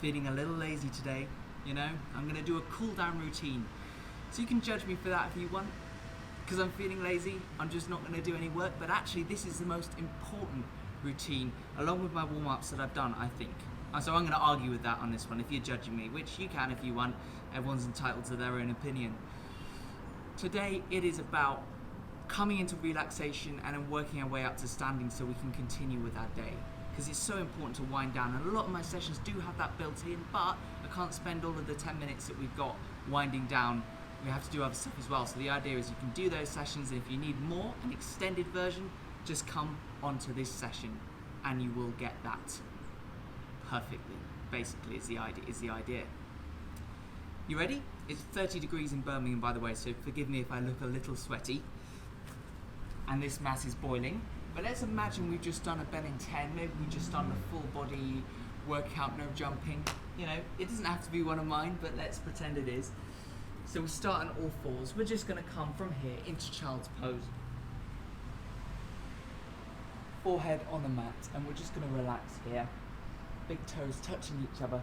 feeling a little lazy today, you know, I'm going to do a cool down routine. So you can judge me for that if you want. Because I'm feeling lazy, I'm just not going to do any work, but actually this is the most important routine, along with my warm-ups that I've done, I think. So I'm going to argue with that on this one, if you're judging me, which you can if you want. Everyone's entitled to their own opinion. Today it is about coming into relaxation and then working our way up to standing so we can continue with our day. Because it's so important to wind down, and a lot of my sessions do have that built in, but I can't spend all of the 10 minutes that we've got winding down. We have to do other stuff as well. So the idea is you can do those sessions, and if you need more, an extended version, just come onto this session and you will get that perfectly. Basically is the idea. You ready? It's 30 degrees in Birmingham, by the way, so forgive me if I look a little sweaty. And this mat is boiling. But let's imagine we've just done a Ben in 10, maybe we've just done a full body workout, no jumping. You know, it doesn't have to be one of mine, but let's pretend it is. So we start on all fours. We're just going to come from here into child's pose. Forehead on the mat, and we're just going to relax here. Big toes touching each other.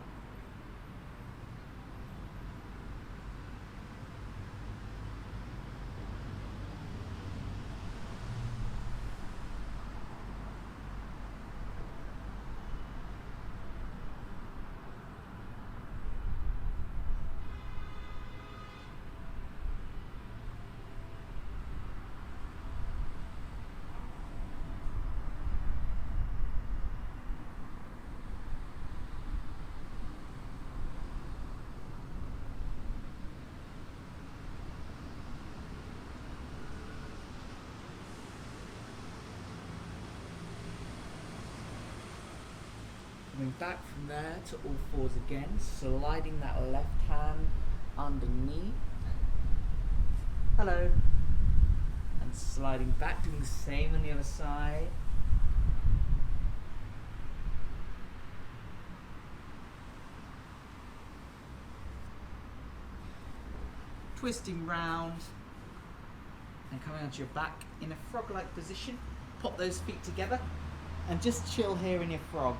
Coming back from there to all fours again, sliding that left hand underneath. Hello. And sliding back, doing the same on the other side. Twisting round and coming onto your back in a frog-like position. Pop those feet together and just chill here in your frog.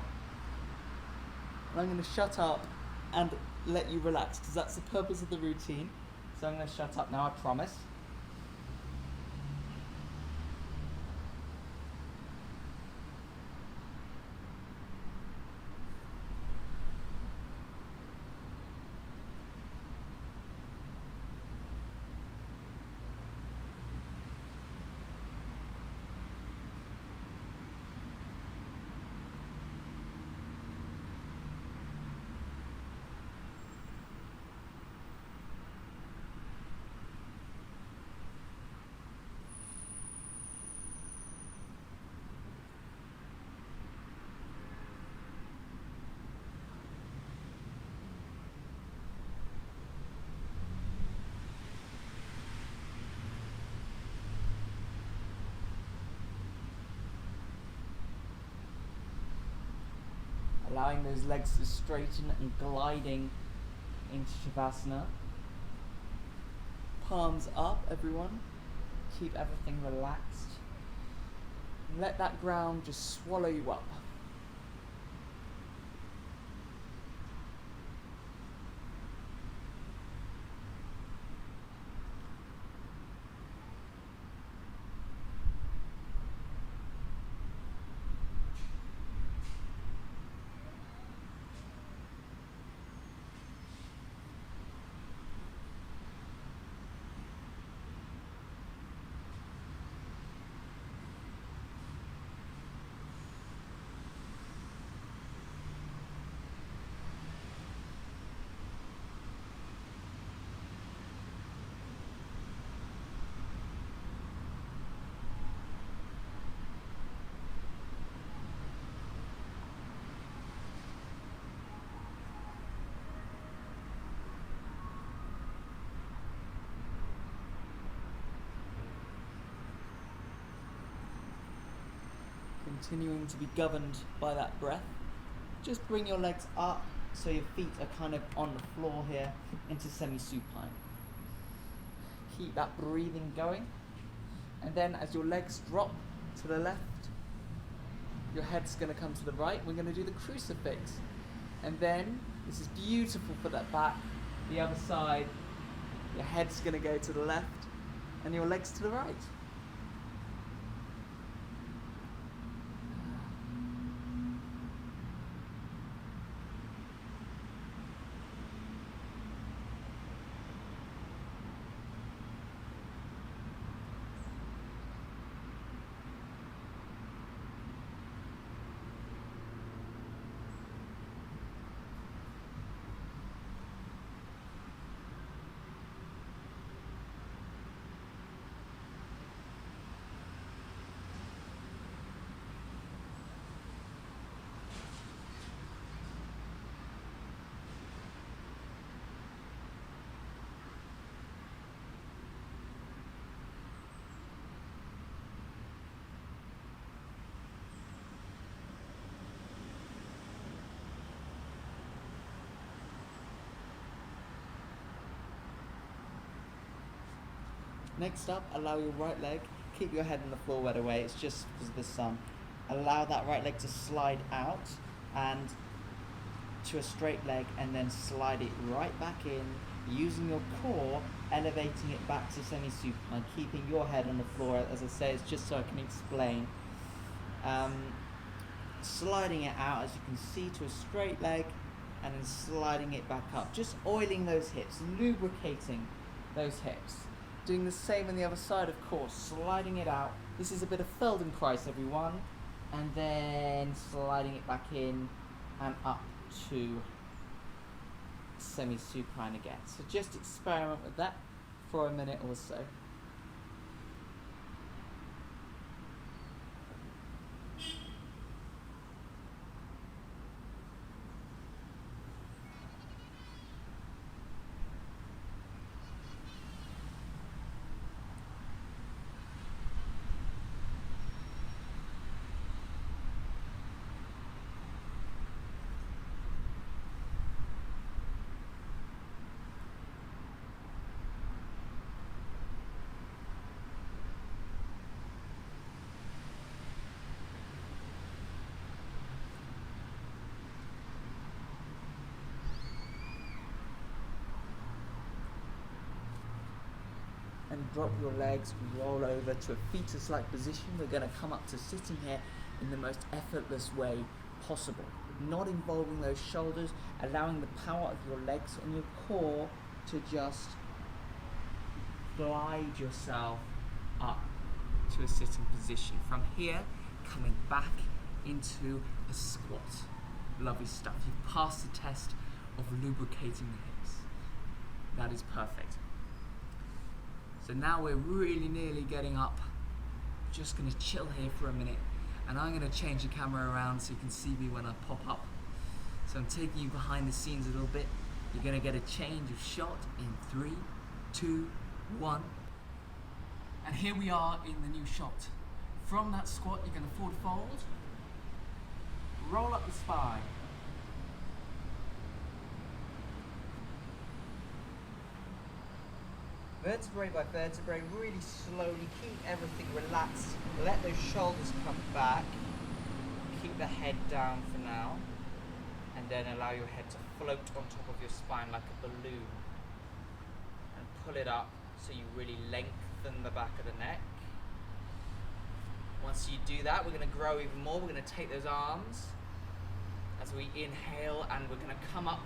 And I'm going to shut up and let you relax, because that's the purpose of the routine. So I'm going to shut up now, I promise. Allowing those legs to straighten and gliding into Shavasana. Palms up, everyone. Keep everything relaxed. And let that ground just swallow you up. Continuing to be governed by that breath. Just bring your legs up so your feet are kind of on the floor here into semi-supine. Keep that breathing going. And then as your legs drop to the left, your head's going to come to the right. We're going to do the crucifix. And then This is beautiful for that back. The other side, your head's gonna go to the left and your legs to the right. Next up, allow your right leg, keep your head on the floor where away, it's just because of the sun. Allow that right leg to slide out and to a straight leg and then slide it right back in, using your core, elevating it back to semi-supine, keeping your head on the floor. As I say, it's just so I can explain. Sliding it out, as you can see, to a straight leg and then sliding it back up. Just oiling those hips, lubricating those hips. Doing the same on the other side, of course, sliding it out. This is a bit of Feldenkrais, everyone. And then sliding it back in and up to semi-supine again. So just experiment with that for a minute or so. And drop your legs, roll over to a fetus-like position. We're going to come up to sitting here in the most effortless way possible, not involving those shoulders, allowing the power of your legs and your core to just glide yourself up to a sitting position. From here, coming back into a squat. Lovely stuff. You've passed the test of lubricating the hips. That is perfect. So now we're really nearly getting up. Just gonna chill here for a minute, and I'm gonna change the camera around so you can see me when I pop up. So I'm taking you behind the scenes a little bit. You're gonna get a change of shot in 3, 2, 1. And here we are in the new shot. From that squat, you're gonna forward fold, roll up the spine. Vertebrae by vertebrae, really slowly, keep everything relaxed, let those shoulders come back, keep the head down for now, and then allow your head to float on top of your spine like a balloon, and pull it up so you really lengthen the back of the neck. Once you do that, we're going to grow even more. We're going to take those arms as we inhale, and we're going to come up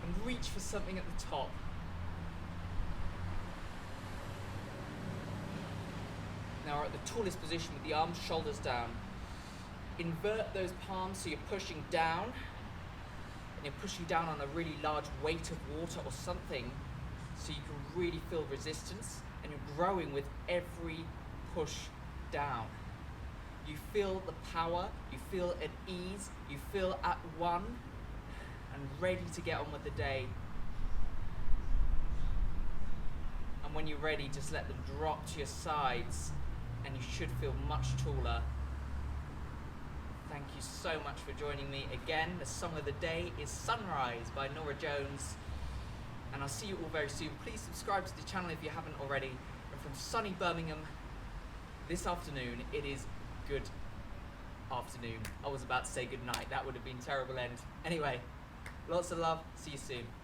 and reach for something at the top. Now we're at the tallest position with the arms, shoulders down. Invert those palms so you're pushing down, and you're pushing down on a really large weight of water or something so you can really feel resistance, and you're growing with every push down. You feel the power, you feel at ease, you feel at one and ready to get on with the day. And when you're ready, just let them drop to your sides, and you should feel much taller. Thank you so much for joining me again. The song of the day is Sunrise by Norah Jones, and I'll see you all very soon. Please subscribe to the channel if you haven't already. And from sunny Birmingham this afternoon, it is good afternoon. I was about to say good night, that would have been a terrible end. Anyway, Lots of love. See you soon.